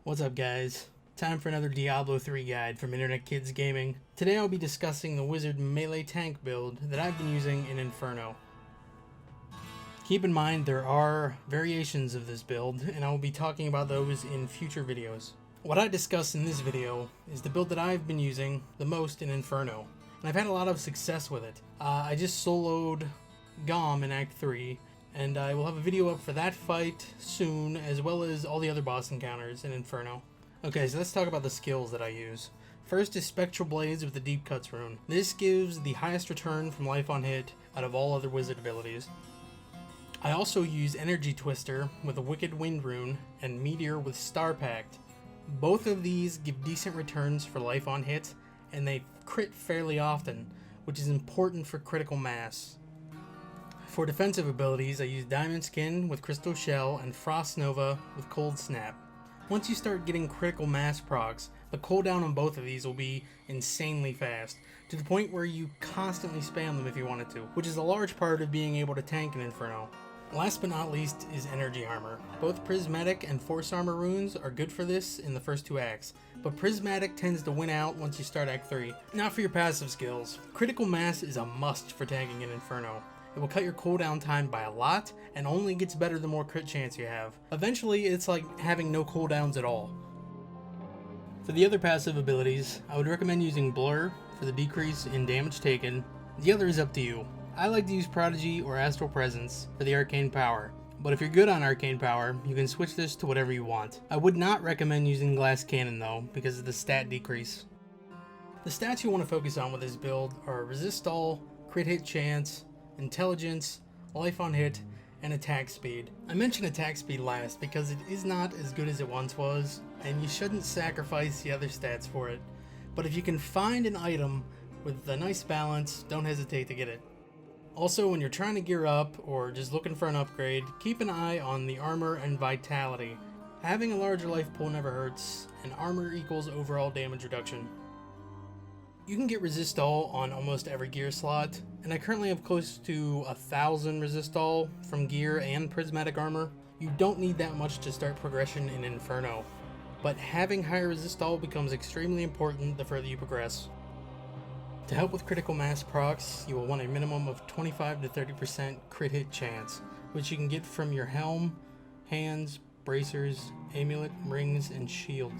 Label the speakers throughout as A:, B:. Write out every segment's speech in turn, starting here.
A: What's up, guys? Time for another Diablo 3 guide from Internet Kids Gaming. Today I'll be discussing the wizard melee tank build that I've been using in Inferno. Keep in mind there are variations of this build, and I will be talking about those in future videos. What I discuss in this video is the build that I've been using the most in Inferno, and I've had a lot of success with it. I just soloed Gom in Act 3, and I will have a video up for that fight soon, as well as all the other boss encounters in Inferno. Okay, so let's talk about the skills that I use. First is Spectral Blades with the Deep Cuts rune. This gives the highest return from life on hit out of all other wizard abilities. I also use Energy Twister with a Wicked Wind rune and Meteor with Star Pact. Both of these give decent returns for life on hit, and they crit fairly often, which is important for critical mass. For defensive abilities, I use Diamond Skin with Crystal Shell and Frost Nova with Cold Snap. Once you start getting critical mass procs, the cooldown on both of these will be insanely fast, to the point where you constantly spam them if you wanted to, which is a large part of being able to tank in Inferno. Last but not least is Energy Armor. Both Prismatic and Force Armor runes are good for this in the first two acts, but Prismatic tends to win out once you start Act 3. Now for your passive skills. Critical Mass is a must for tanking in Inferno. It will cut your cooldown time by a lot, and only gets better the more crit chance you have. Eventually, it's like having no cooldowns at all. For the other passive abilities, I would recommend using Blur for the decrease in damage taken. The other is up to you. I like to use Prodigy or Astral Presence for the arcane power, but if you're good on arcane power, you can switch this to whatever you want. I would not recommend using Glass Cannon though, because of the stat decrease. The stats you want to focus on with this build are Resist All, Crit Hit Chance, Intelligence, Life on Hit, and Attack Speed. I mentioned Attack Speed last because it is not as good as it once was, and you shouldn't sacrifice the other stats for it. But if you can find an item with a nice balance, don't hesitate to get it. Also, when you're trying to gear up or just looking for an upgrade, keep an eye on the armor and vitality. Having a larger life pool never hurts, and armor equals overall damage reduction. You can get Resist All on almost every gear slot, and I currently have close to 1,000 Resist All from gear and prismatic armor. You don't need that much to start progression in Inferno, but having higher Resist All becomes extremely important the further you progress. To help with critical mass procs, you will want a minimum of 25 to 30% crit hit chance, which you can get from your helm, hands, bracers, amulet, rings, and shield.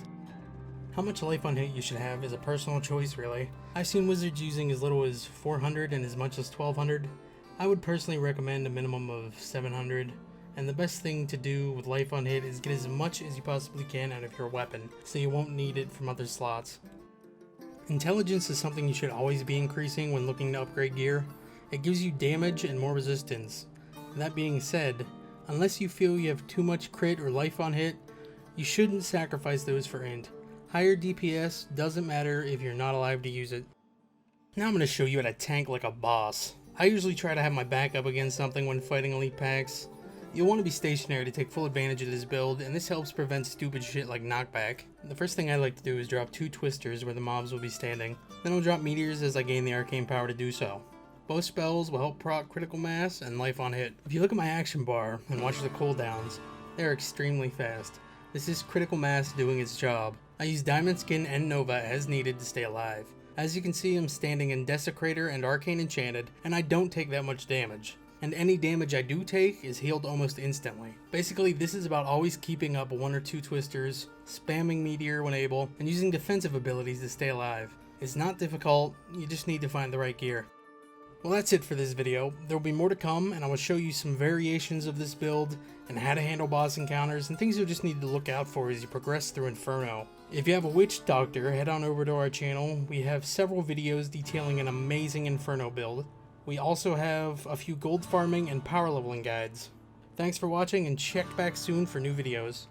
A: How much life on hit you should have is a personal choice, really. I've seen wizards using as little as 400 and as much as 1200. I would personally recommend a minimum of 700, and the best thing to do with life on hit is get as much as you possibly can out of your weapon, so you won't need it from other slots. Intelligence is something you should always be increasing when looking to upgrade gear. It gives you damage and more resistance. That being said, unless you feel you have too much crit or life on hit, you shouldn't sacrifice those for int. Higher DPS doesn't matter if you're not alive to use it. Now I'm going to show you how to tank like a boss. I usually try to have my back up against something when fighting elite packs. You'll want to be stationary to take full advantage of this build, and this helps prevent stupid shit like knockback. The first thing I like to do is drop 2 twisters where the mobs will be standing. Then I'll drop meteors as I gain the arcane power to do so. Both spells will help proc critical mass and life on hit. If you look at my action bar and watch the cooldowns, they're extremely fast. This is critical mass doing its job. I use Diamond Skin and Nova as needed to stay alive. As you can see, I'm standing in Desecrator and Arcane Enchanted, and I don't take that much damage. And any damage I do take is healed almost instantly. Basically, this is about always keeping up 1 or 2 twisters, spamming Meteor when able, and using defensive abilities to stay alive. It's not difficult, you just need to find the right gear. Well, that's it for this video. There will be more to come, and I will show you some variations of this build, and how to handle boss encounters, and things you'll just need to look out for as you progress through Inferno. If you have a witch doctor, head on over to our channel. We have several videos detailing an amazing Inferno build. We also have a few gold farming and power leveling guides. Thanks for watching, and check back soon for new videos.